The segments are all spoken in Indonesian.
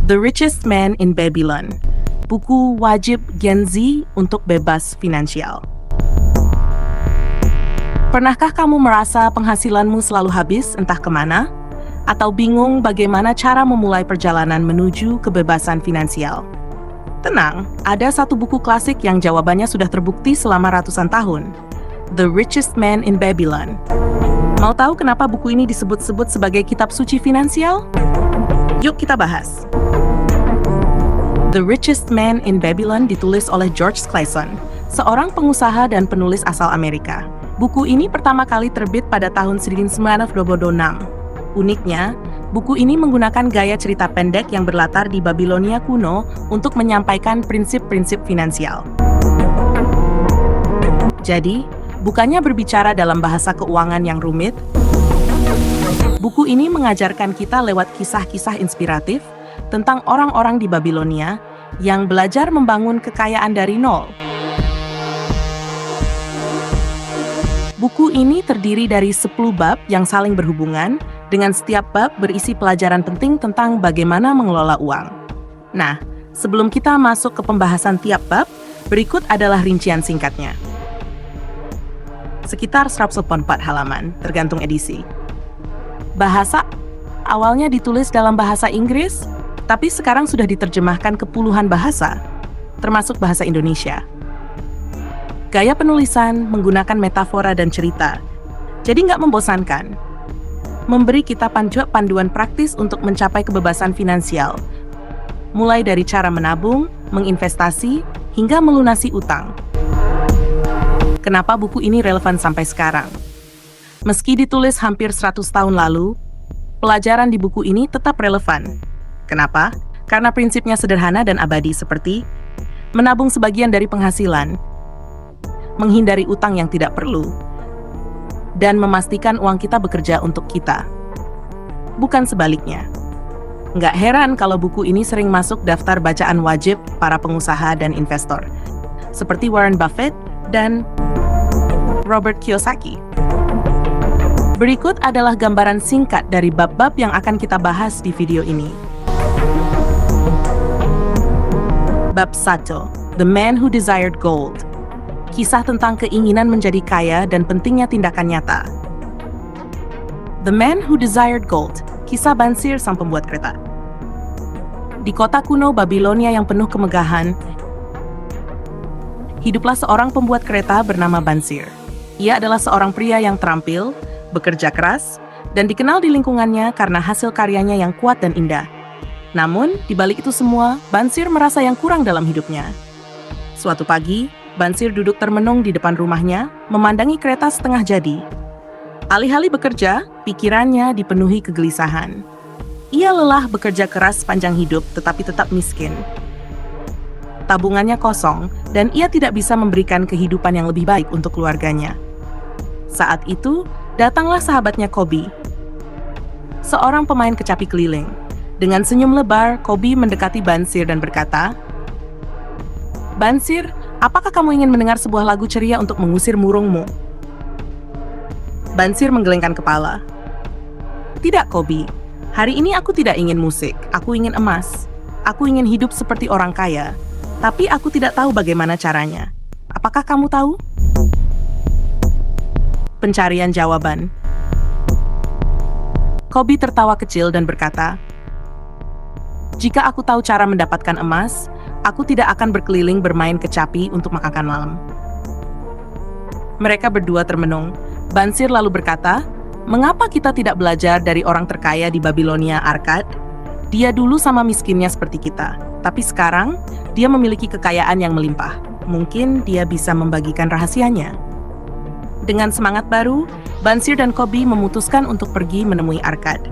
The Richest Man in Babylon, buku wajib Gen Z untuk bebas finansial. Pernahkah kamu merasa penghasilanmu selalu habis entah kemana? Atau bingung bagaimana cara memulai perjalanan menuju kebebasan finansial? Tenang, ada satu buku klasik yang jawabannya sudah terbukti selama ratusan tahun. The Richest Man in Babylon. Mau tahu kenapa buku ini disebut-sebut sebagai kitab suci finansial? Yuk kita bahas. The Richest Man in Babylon ditulis oleh George Clason, seorang pengusaha dan penulis asal Amerika. Buku ini pertama kali terbit pada tahun 1926. Uniknya, buku ini menggunakan gaya cerita pendek yang berlatar di Babilonia kuno untuk menyampaikan prinsip-prinsip finansial. Jadi, bukannya berbicara dalam bahasa keuangan yang rumit, buku ini mengajarkan kita lewat kisah-kisah inspiratif tentang orang-orang di Babilonia yang belajar membangun kekayaan dari nol. Buku ini terdiri dari 10 bab yang saling berhubungan, dengan setiap bab berisi pelajaran penting tentang bagaimana mengelola uang. Nah, sebelum kita masuk ke pembahasan tiap bab, berikut adalah rincian singkatnya. Sekitar 184 halaman, tergantung edisi. Bahasa awalnya ditulis dalam bahasa Inggris, tapi sekarang sudah diterjemahkan ke puluhan bahasa, termasuk bahasa Indonesia. Gaya penulisan menggunakan metafora dan cerita, jadi nggak membosankan. Memberi kita panduan praktis untuk mencapai kebebasan finansial, mulai dari cara menabung, menginvestasi, hingga melunasi utang. Kenapa buku ini relevan sampai sekarang? Meski ditulis hampir 100 tahun lalu, pelajaran di buku ini tetap relevan. Kenapa? Karena prinsipnya sederhana dan abadi seperti menabung sebagian dari penghasilan, menghindari utang yang tidak perlu, dan memastikan uang kita bekerja untuk kita. Bukan sebaliknya. Nggak heran kalau buku ini sering masuk daftar bacaan wajib para pengusaha dan investor, seperti Warren Buffett dan Robert Kiyosaki. Berikut adalah gambaran singkat dari bab-bab yang akan kita bahas di video ini. Bab 1. The Man Who Desired Gold. Kisah tentang keinginan menjadi kaya dan pentingnya tindakan nyata. The Man Who Desired Gold. Kisah Bansir sang pembuat kereta. Di kota kuno Babilonia yang penuh kemegahan, hiduplah seorang pembuat kereta bernama Bansir. Ia adalah seorang pria yang terampil, bekerja keras, dan dikenal di lingkungannya karena hasil karyanya yang kuat dan indah. Namun, di balik itu semua, Bansir merasa yang kurang dalam hidupnya. Suatu pagi, Bansir duduk termenung di depan rumahnya, memandangi kereta setengah jadi. Alih-alih bekerja, pikirannya dipenuhi kegelisahan. Ia lelah bekerja keras sepanjang hidup, tetapi tetap miskin. Tabungannya kosong, dan ia tidak bisa memberikan kehidupan yang lebih baik untuk keluarganya. Saat itu, datanglah sahabatnya Kobi, seorang pemain kecapi keliling. Dengan senyum lebar, Kobi mendekati Bansir dan berkata, "Bansir, apakah kamu ingin mendengar sebuah lagu ceria untuk mengusir murungmu?" Bansir menggelengkan kepala. "Tidak, Kobi. Hari ini aku tidak ingin musik. Aku ingin emas. Aku ingin hidup seperti orang kaya. Tapi aku tidak tahu bagaimana caranya. Apakah kamu tahu?" Pencarian jawaban. Kobi tertawa kecil dan berkata, "Jika aku tahu cara mendapatkan emas, aku tidak akan berkeliling bermain kecapi untuk makan malam." Mereka berdua termenung. Bansir lalu berkata, "Mengapa kita tidak belajar dari orang terkaya di Babilonia Arkad? Dia dulu sama miskinnya seperti kita, tapi sekarang dia memiliki kekayaan yang melimpah. Mungkin dia bisa membagikan rahasianya." Dengan semangat baru, Bansir dan Kobi memutuskan untuk pergi menemui Arkad.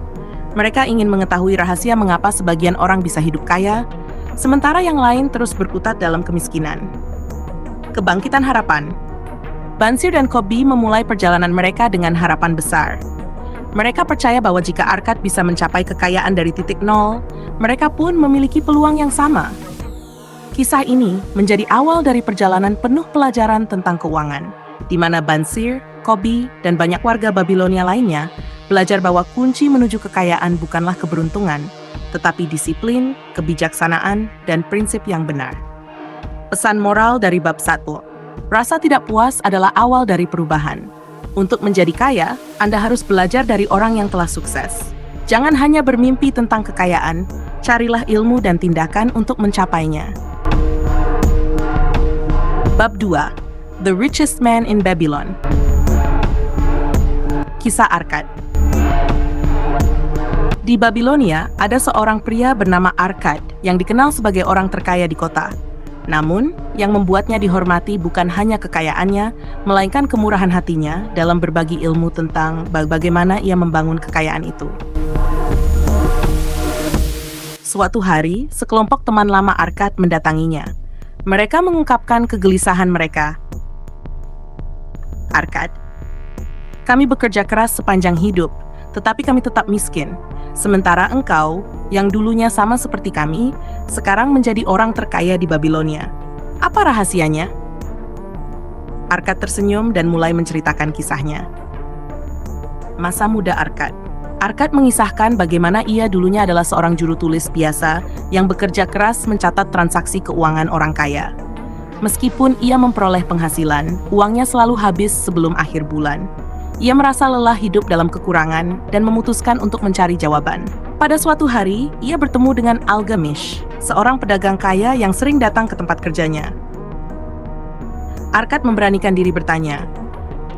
Mereka ingin mengetahui rahasia mengapa sebagian orang bisa hidup kaya, sementara yang lain terus berkutat dalam kemiskinan. Kebangkitan harapan. Bansir dan Kobi memulai perjalanan mereka dengan harapan besar. Mereka percaya bahwa jika Arkad bisa mencapai kekayaan dari titik nol, mereka pun memiliki peluang yang sama. Kisah ini menjadi awal dari perjalanan penuh pelajaran tentang keuangan, di mana Bansir, Kobi, dan banyak warga Babilonia lainnya belajar bahwa kunci menuju kekayaan bukanlah keberuntungan, tetapi disiplin, kebijaksanaan, dan prinsip yang benar. Pesan moral dari bab 1. Rasa tidak puas adalah awal dari perubahan. Untuk menjadi kaya, Anda harus belajar dari orang yang telah sukses. Jangan hanya bermimpi tentang kekayaan, carilah ilmu dan tindakan untuk mencapainya. Bab 2. The Richest Man in Babylon. Kisah Arkad. Di Babilonia, ada seorang pria bernama Arkad yang dikenal sebagai orang terkaya di kota. Namun, yang membuatnya dihormati bukan hanya kekayaannya, melainkan kemurahan hatinya dalam berbagi ilmu tentang bagaimana ia membangun kekayaan itu. Suatu hari, sekelompok teman lama Arkad mendatanginya. Mereka mengungkapkan kegelisahan mereka. Arkad, kami bekerja keras sepanjang hidup, tetapi kami tetap miskin. Sementara engkau, yang dulunya sama seperti kami, sekarang menjadi orang terkaya di Babilonia. Apa rahasianya? Arkad tersenyum dan mulai menceritakan kisahnya. Masa muda Arkad. Arkad mengisahkan bagaimana ia dulunya adalah seorang juru tulis biasa yang bekerja keras mencatat transaksi keuangan orang kaya. Meskipun ia memperoleh penghasilan, uangnya selalu habis sebelum akhir bulan. Ia merasa lelah hidup dalam kekurangan dan memutuskan untuk mencari jawaban. Pada suatu hari, ia bertemu dengan Algamish, seorang pedagang kaya yang sering datang ke tempat kerjanya. Arkad memberanikan diri bertanya,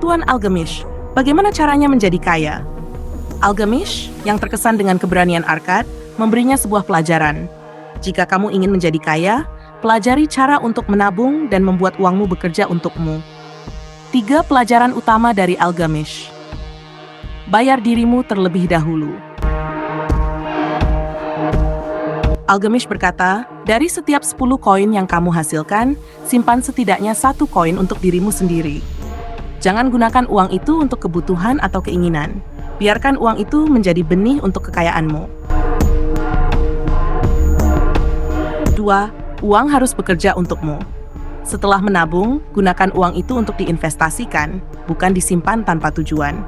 "Tuan Algamish, bagaimana caranya menjadi kaya?" Algamish, yang terkesan dengan keberanian Arkad, memberinya sebuah pelajaran. Jika kamu ingin menjadi kaya, pelajari cara untuk menabung dan membuat uangmu bekerja untukmu. 3 pelajaran utama dari Algamish. Bayar dirimu terlebih dahulu. Algamish berkata, dari setiap 10 koin yang kamu hasilkan, simpan setidaknya 1 koin untuk dirimu sendiri. Jangan gunakan uang itu untuk kebutuhan atau keinginan. Biarkan uang itu menjadi benih untuk kekayaanmu. 2. Uang harus bekerja untukmu. Setelah menabung, gunakan uang itu untuk diinvestasikan, bukan disimpan tanpa tujuan.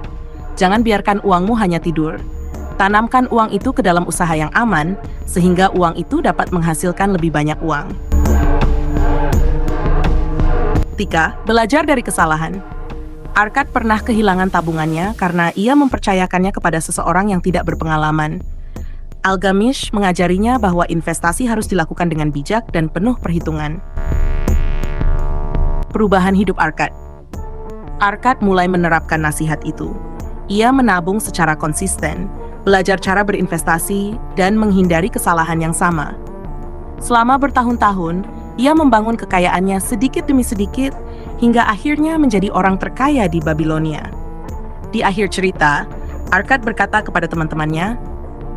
Jangan biarkan uangmu hanya tidur. Tanamkan uang itu ke dalam usaha yang aman, sehingga uang itu dapat menghasilkan lebih banyak uang. 3. Belajar dari kesalahan. Arkad pernah kehilangan tabungannya karena ia mempercayakannya kepada seseorang yang tidak berpengalaman. Algamish mengajarinya bahwa investasi harus dilakukan dengan bijak dan penuh perhitungan. Perubahan hidup Arkad. Arkad mulai menerapkan nasihat itu. Ia menabung secara konsisten, belajar cara berinvestasi, dan menghindari kesalahan yang sama. Selama bertahun-tahun, ia membangun kekayaannya sedikit demi sedikit, hingga akhirnya menjadi orang terkaya di Babilonia. Di akhir cerita, Arkad berkata kepada teman-temannya,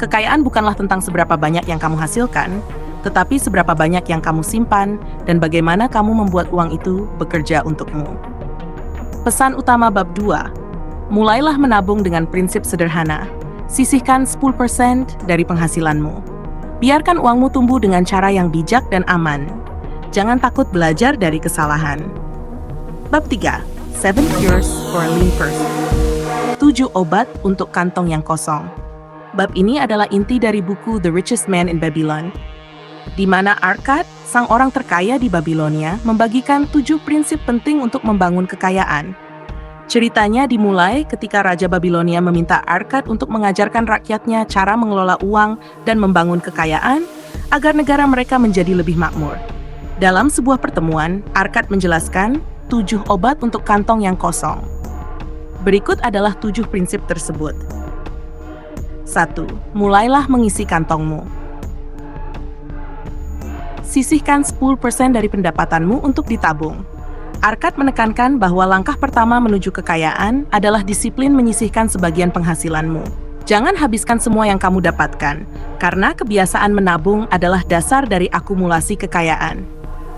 "Kekayaan bukanlah tentang seberapa banyak yang kamu hasilkan, tetapi seberapa banyak yang kamu simpan dan bagaimana kamu membuat uang itu bekerja untukmu." Pesan utama bab 2. Mulailah menabung dengan prinsip sederhana. Sisihkan 10% dari penghasilanmu. Biarkan uangmu tumbuh dengan cara yang bijak dan aman. Jangan takut belajar dari kesalahan. Bab 3. 7 Cures for a Lean Person. 7 obat untuk kantong yang kosong. Bab ini adalah inti dari buku The Richest Man in Babylon, di mana Arkad, sang orang terkaya di Babilonia, membagikan 7 prinsip penting untuk membangun kekayaan. Ceritanya dimulai ketika Raja Babilonia meminta Arkad untuk mengajarkan rakyatnya cara mengelola uang dan membangun kekayaan agar negara mereka menjadi lebih makmur. Dalam sebuah pertemuan, Arkad menjelaskan 7 obat untuk kantong yang kosong. Berikut adalah 7 prinsip tersebut. 1. Mulailah mengisi kantongmu. Sisihkan 10% dari pendapatanmu untuk ditabung. Arkad menekankan bahwa langkah pertama menuju kekayaan adalah disiplin menyisihkan sebagian penghasilanmu. Jangan habiskan semua yang kamu dapatkan, karena kebiasaan menabung adalah dasar dari akumulasi kekayaan.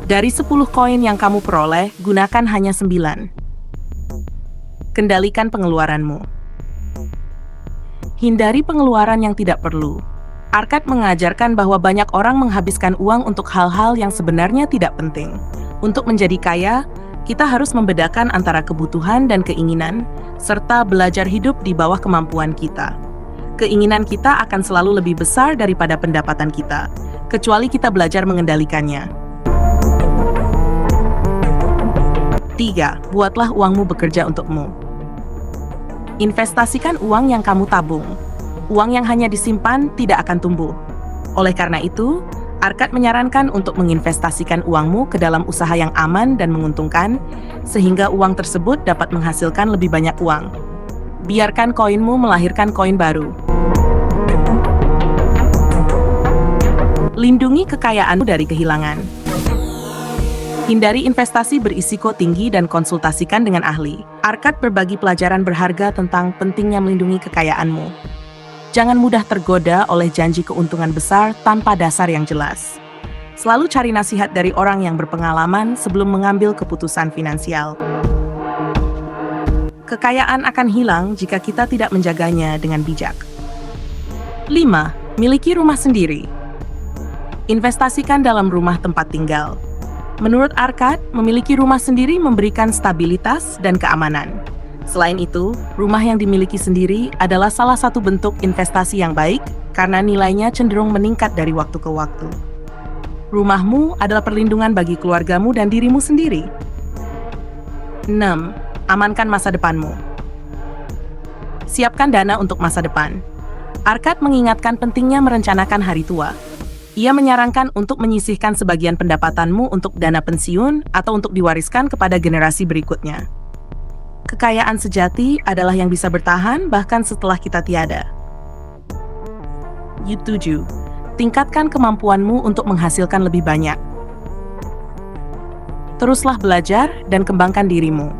Dari 10 koin yang kamu peroleh, gunakan hanya 9. Kendalikan pengeluaranmu. Hindari pengeluaran yang tidak perlu. Arkad mengajarkan bahwa banyak orang menghabiskan uang untuk hal-hal yang sebenarnya tidak penting. Untuk menjadi kaya, kita harus membedakan antara kebutuhan dan keinginan, serta belajar hidup di bawah kemampuan kita. Keinginan kita akan selalu lebih besar daripada pendapatan kita, kecuali kita belajar mengendalikannya. 3. Buatlah uangmu bekerja untukmu. Investasikan uang yang kamu tabung. Uang yang hanya disimpan tidak akan tumbuh. Oleh karena itu, Arkad menyarankan untuk menginvestasikan uangmu ke dalam usaha yang aman dan menguntungkan, sehingga uang tersebut dapat menghasilkan lebih banyak uang. Biarkan koinmu melahirkan koin baru. Lindungi kekayaanmu dari kehilangan. Hindari investasi berisiko tinggi dan konsultasikan dengan ahli. Arkad berbagi pelajaran berharga tentang pentingnya melindungi kekayaanmu. Jangan mudah tergoda oleh janji keuntungan besar tanpa dasar yang jelas. Selalu cari nasihat dari orang yang berpengalaman sebelum mengambil keputusan finansial. Kekayaan akan hilang jika kita tidak menjaganya dengan bijak. 5. Miliki rumah sendiri. Investasikan dalam rumah tempat tinggal. Menurut Arkad, memiliki rumah sendiri memberikan stabilitas dan keamanan. Selain itu, rumah yang dimiliki sendiri adalah salah satu bentuk investasi yang baik karena nilainya cenderung meningkat dari waktu ke waktu. Rumahmu adalah perlindungan bagi keluargamu dan dirimu sendiri. 6. Amankan masa depanmu. Siapkan dana untuk masa depan. Arkad mengingatkan pentingnya merencanakan hari tua. Ia menyarankan untuk menyisihkan sebagian pendapatanmu untuk dana pensiun atau untuk diwariskan kepada generasi berikutnya. Kekayaan sejati adalah yang bisa bertahan bahkan setelah kita tiada. 7. Tingkatkan kemampuanmu untuk menghasilkan lebih banyak. Teruslah belajar dan kembangkan dirimu.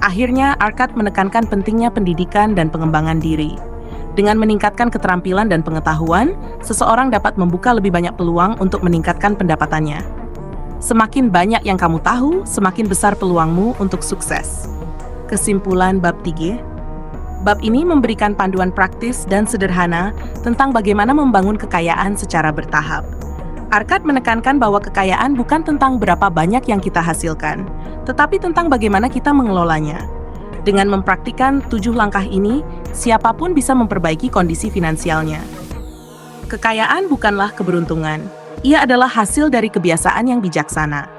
Akhirnya, Arkad menekankan pentingnya pendidikan dan pengembangan diri. Dengan meningkatkan keterampilan dan pengetahuan, seseorang dapat membuka lebih banyak peluang untuk meningkatkan pendapatannya. Semakin banyak yang kamu tahu, semakin besar peluangmu untuk sukses. Kesimpulan bab 3. Bab ini memberikan panduan praktis dan sederhana tentang bagaimana membangun kekayaan secara bertahap. Arkad menekankan bahwa kekayaan bukan tentang berapa banyak yang kita hasilkan, tetapi tentang bagaimana kita mengelolanya. Dengan mempraktikkan 7 langkah ini, siapapun bisa memperbaiki kondisi finansialnya. Kekayaan bukanlah keberuntungan, ia adalah hasil dari kebiasaan yang bijaksana.